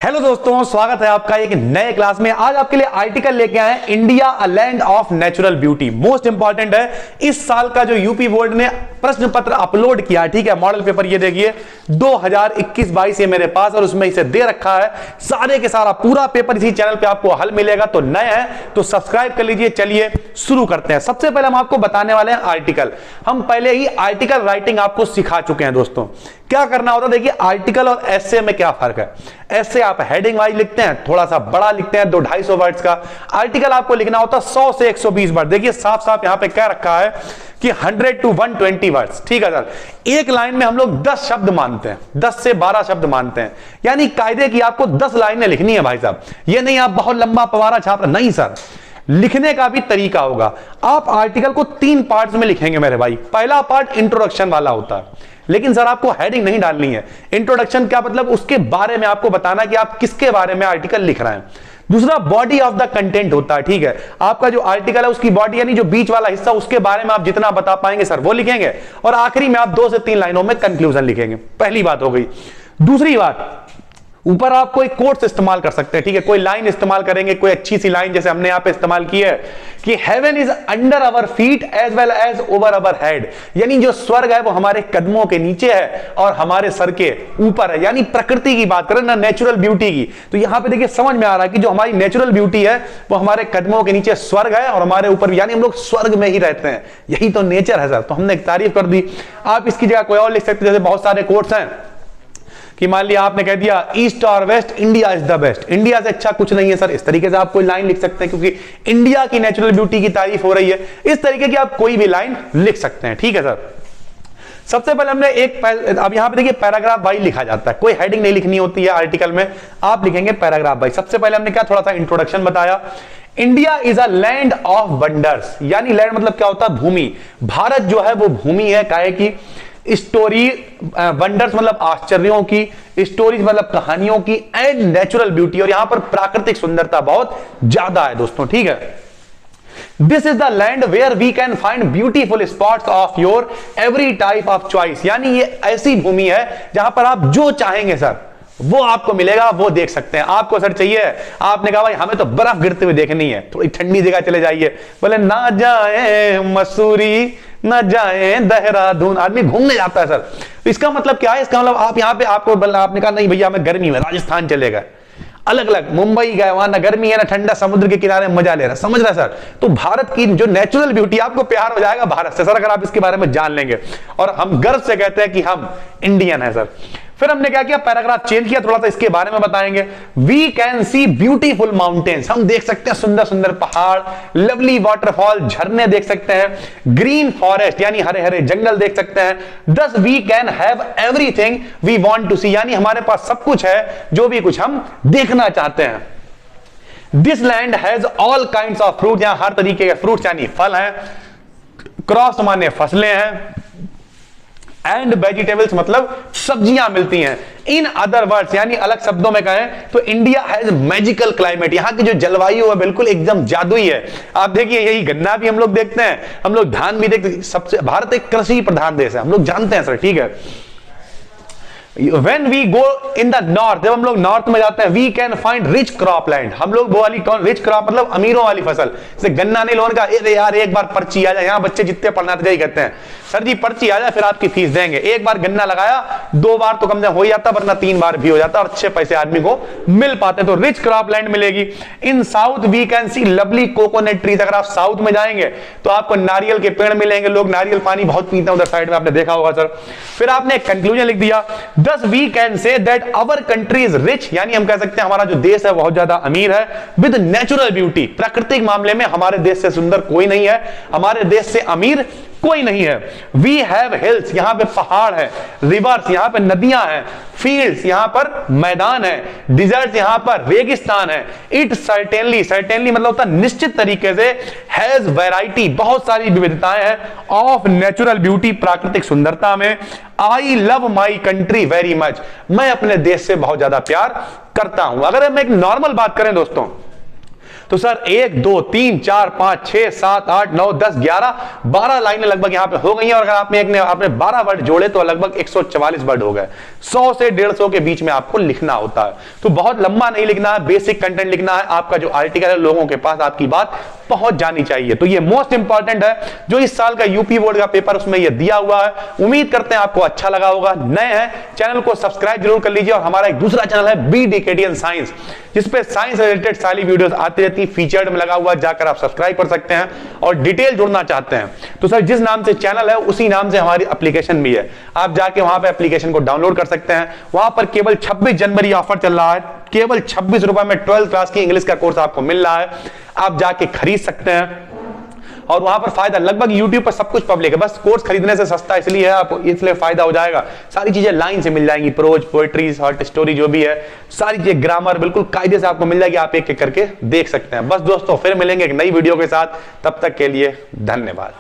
Hello दोस्तों, स्वागत है आपका एक नए क्लास में। आज आपके लिए आर्टिकल लेके आए हैं, India a land of natural beauty. Most important है इस साल का जो यूपी बोर्ड ने प्रश्न पत्र अपलोड किया है, ठीक है, मॉडल पेपर ये देखिए 2021-22 ये मेरे पास और उसमें इसे दे रखा है सारे के सारा पूरा पेपर इसी चैनल पे आपको हल मिलेगा। तो नए हैं तो सब्सक्राइब कर लीजिए। चलिए शुरू करते हैं। सबसे पहले हम आपको बताने वाले हैं आर्टिकल। हम पहले ही आर्टिकल राइटिंग आपको सिखा चुके हैं दोस्तों। क्या करना होता है, देखिए आर्टिकल और एसे में क्या फर्क है। एसे आप हेडिंग वाइज लिखते हैं, थोड़ा सा बड़ा लिखते हैं, 200-250 वर्ड्स का। आर्टिकल आपको लिखना होता है 100 से 120 वर्ड। देखिए साफ साफ यहां पे क्या रखा है कि 100 to 120 वर्ड्स, ठीक है सर। एक लाइन में हम लोग 10 शब्द मानते हैं, 10 से 12 शब्द मानते हैं, यानी कायदे की आपको 10 लाइनें लिखनी है भाई साहब। ये नहीं आप बहुत लंबा पवारा छाप रहे, नहीं सर, लिखने का भी तरीका होगा। आप आर्टिकल को 3 पार्ट्स में लिखेंगे मेरे भाई। पहला पार्ट इंट्रोडक्शन वाला होता है, लेकिन सर आपको हेडिंग नहीं डालनी है। इंट्रोडक्शन क्या मतलब, उसके बारे में आपको बताना कि आप किसके बारे में आर्टिकल लिख रहे हैं। दूसरा बॉडी ऑफ द कंटेंट होता है, ठीक है, आपका जो आर्टिकल है उसकी बॉडी यानी जो बीच वाला हिस्सा, उसके बारे में आप जितना बता पाएंगे सर वो लिखेंगे। और आखिरी में आप 2 से 3 लाइनों में कंक्लूजन लिखेंगे। पहली बात हो गई। दूसरी बात, ऊपर आप कोई कोट्स इस्तेमाल कर सकते हैं, ठीक है, कोई लाइन इस्तेमाल करेंगे, कोई अच्छी सी लाइन जैसे हमने यहां पे इस्तेमाल की है कि heaven is under our feet as well as over our head, यानी जो स्वर्ग है वो हमारे कदमों के नीचे है और हमारे सर के ऊपर है। यानी प्रकृति की बात करें ना, नेचुरल ब्यूटी की, तो यहां पे देखिए समझ में आ रहा है कि जो हमारी नेचुरल ब्यूटी है वो हमारे कदमों के नीचे स्वर्ग है और हमारे ऊपर, यानी हम लोग स्वर्ग में ही रहते हैं। यही तो नेचर है सर। तो हमने एक तारीफ कर दी। आप इसकी जगह कोई और लिख सकते हैं, जैसे बहुत सारे कोट्स हैं कि मान लिया आपने कह दिया ईस्ट और west, India is the best, India से अच्छा कुछ नहीं है सर। इस तरीके से आप कोई लाइन लिख सकते हैं, क्योंकि इंडिया की नेचुरल ब्यूटी की तारीफ हो रही है। इस तरीके की आप कोई भी लाइन लिख सकते हैं, ठीक है सर। सबसे पहले हमने अब यहां पे देखिए पैराग्राफ वाइज लिखा जाता है, कोई हेडिंग नहीं लिखनी होती है आर्टिकल में, आप लिखेंगे पैराग्राफ वाइज। सबसे पहले हमने क्या थोड़ा सा इंट्रोडक्शन बताया। India is a land of wonders, यानी लैंड मतलब क्या होता है, भूमि। भारत जो है वो भूमि है, काहे की स्टोरी, वंडर्स मतलब आश्चर्यों की, स्टोरीज मतलब कहानियों की, एंड नेचुरल ब्यूटी, और यहां पर प्राकृतिक सुंदरता बहुत ज्यादा है दोस्तों, ठीक है। This is the land where we can find beautiful spots of your every type of choice, यानी ये ऐसी भूमि है जहां पर आप जो चाहेंगे सर वो आपको मिलेगा, वो देख सकते हैं। आपको सर चाहिए, आपने कहा भाई हमें तो बर्फ गिरते हुए देखनी है, थोड़ी ठंडी जगह चले जाइए, बोले ना जाए मसूरी ना जाए देहरादून, आदमी घूमने जाता है सर। इसका मतलब क्या है, इसका मतलब आप यहाँ पे आपने कहा नहीं भैया हमें गर्मी में राजस्थान चले गए, अलग अलग मुंबई गए, वहां ना गर्मी है ना ठंडा, समुद्र के किनारे मजा ले रहा है, समझ रहा है सर। तो भारत की जो नेचुरल ब्यूटी, आपको प्यार हो जाएगा भारत से सर अगर आप इसके बारे में जान लेंगे। और हम गर्व से कहते हैं कि हम इंडियन है सर। फिर हमने क्या किया, पैराग्राफ चेंज किया, थोड़ा सा इसके बारे में बताएंगे। We can see beautiful mountains, हम देख सकते हैं सुंदर सुंदर पहाड़, लवली वाटरफॉल, झरने देख सकते हैं, ग्रीन फॉरेस्ट यानी हरे हरे जंगल देख सकते हैं। Thus we can have everything we want to see, यानी हमारे पास सब कुछ है जो भी कुछ हम देखना चाहते हैं। This land has all kinds of fruit, यहां हर तरीके के फ्रूट्स यानी फल हैं, क्रॉप्स माने फसलें हैं, एंड वेजिटेबल्स मतलब सब्जियां मिलती हैं। इन अदर वर्ड्स यानी अलग शब्दों में कहें तो इंडिया हैज मैजिकल क्लाइमेट, यहां की जो जलवायु है बिल्कुल एकदम जादुई है। आप देखिए यही गन्ना भी हम लोग देखते हैं, हम लोग धान भी देखते हैं, सबसे भारत एक कृषि प्रधान देश है, हम लोग जानते हैं सर, ठीक है। When we go in the north, जब हम लोग नॉर्थ में जाते हैं, we can find rich crop land, हम लोग वो वाली रिच क्रॉप मतलब अमीरों वाली फसल, जैसे गन्ना नहीं लोन का, अरे यार एक बार पर्ची आ जाए, यहाँ बच्चे जितने पढ़ना यही कहते हैं सर जी पर्ची आ जाए फिर आपकी फीस देंगे। एक बार गन्ना लगाया 2 बार तो कम से कम हो जाता, वरना 3 बार भी हो जाता और अच्छे पैसे आदमी को मिल पाते, तो रिच क्रॉप लैंड मिलेगी। In south we can see lovely coconut trees, अगर आप साउथ में जाएंगे तो आपको नारियल के पेड़ मिलेंगे, लोग नारियल पानी बहुत पीते हैं उधर साइड में, आपने देखा होगा सर। फिर आपने एक कंक्लूजन लिख दिया, thus we can say that our country is rich, यानी हम कह सकते हैं हमारा जो देश है बहुत ज्यादा अमीर है, with natural beauty, प्राकृतिक मामले में हमारे देश से सुंदर कोई नहीं है, हमारे देश से अमीर कोई नहीं है। We have hills, यहां पे पहाड़ है, rivers यहां पे नदियां हैं, fields यहां पर मैदान है, deserts यहां पर रेगिस्तान है। It certainly मतलब होता है निश्चित तरीके से, has variety बहुत सारी विविधताएं हैं, of natural beauty प्राकृतिक सुंदरता में। I love my country very much, मैं अपने देश से बहुत ज्यादा प्यार करता हूं। अगर हम एक नॉर्मल बात करें दोस्तों तो सर 1 2 3 4 5 6 7 8 9 10 11 12 लाइनें लगभग यहां पे हो गई हैं। और अगर आपने 12 वर्ड जोड़े तो लगभग 144 वर्ड हो गए। 100 से 150 के बीच में आपको लिखना होता है। तो बहुत लंबा नहीं लिखना है, बेसिक कंटेंट लिखना है। आपका जो आर्टिकल है लोगों के पास आपकी बात पहुंच जानी चाहिए। तो ये मोस्ट इंपॉर्टेंट है जो इस साल का यूपी बोर्ड का पेपर उसमें ये दिया हुआ है। उम्मीद करते हैं आपको अच्छा लगा होगा। नए हैं चैनल को सब्सक्राइब जरूर कर लीजिए। और हमारा एक दूसरा चैनल है BDKTN साइंस, जिसपे साइंस रिलेटेड सारी वीडियोस आती रहती है, फीचर्ड में लगा हुआ, जाकर आप सब्सक्राइब कर सकते हैं। और डिटेल जुड़ना चाहते हैं तो सर जिस नाम से चैनल है उसी नाम से हमारी एप्लीकेशन भी है। आप जाके वहां पे एप्लीकेशन को डाउनलोड कर सकते हैं। वहां पर केवल 26 जनवरी ऑफर चल रहा है। केवल 26 रुपए में 12th क्लास की इंग्लिश का कोर्स आपको मिल रहा है। आप जाके खरीद सकते हैं और वहां पर फायदा लगभग YouTube पर सब कुछ पब्लिक है। बस कोर्स खरीदने से सस्ता इसलिए है, आपको इसलिए फायदा हो जाएगा। सारी चीजें लाइन से मिल जाएंगी, प्रोज, पोएट्री, शॉर्ट स्टोरी जो भी है, सारी चीजें ग्रामर बिल्कुल कायदे से आपको मिल जाएगी। आप एक एक करके देख सकते हैं। बस दोस्तों फिर मिलेंगे एक नई वीडियो के साथ, तब तक के लिए धन्यवाद।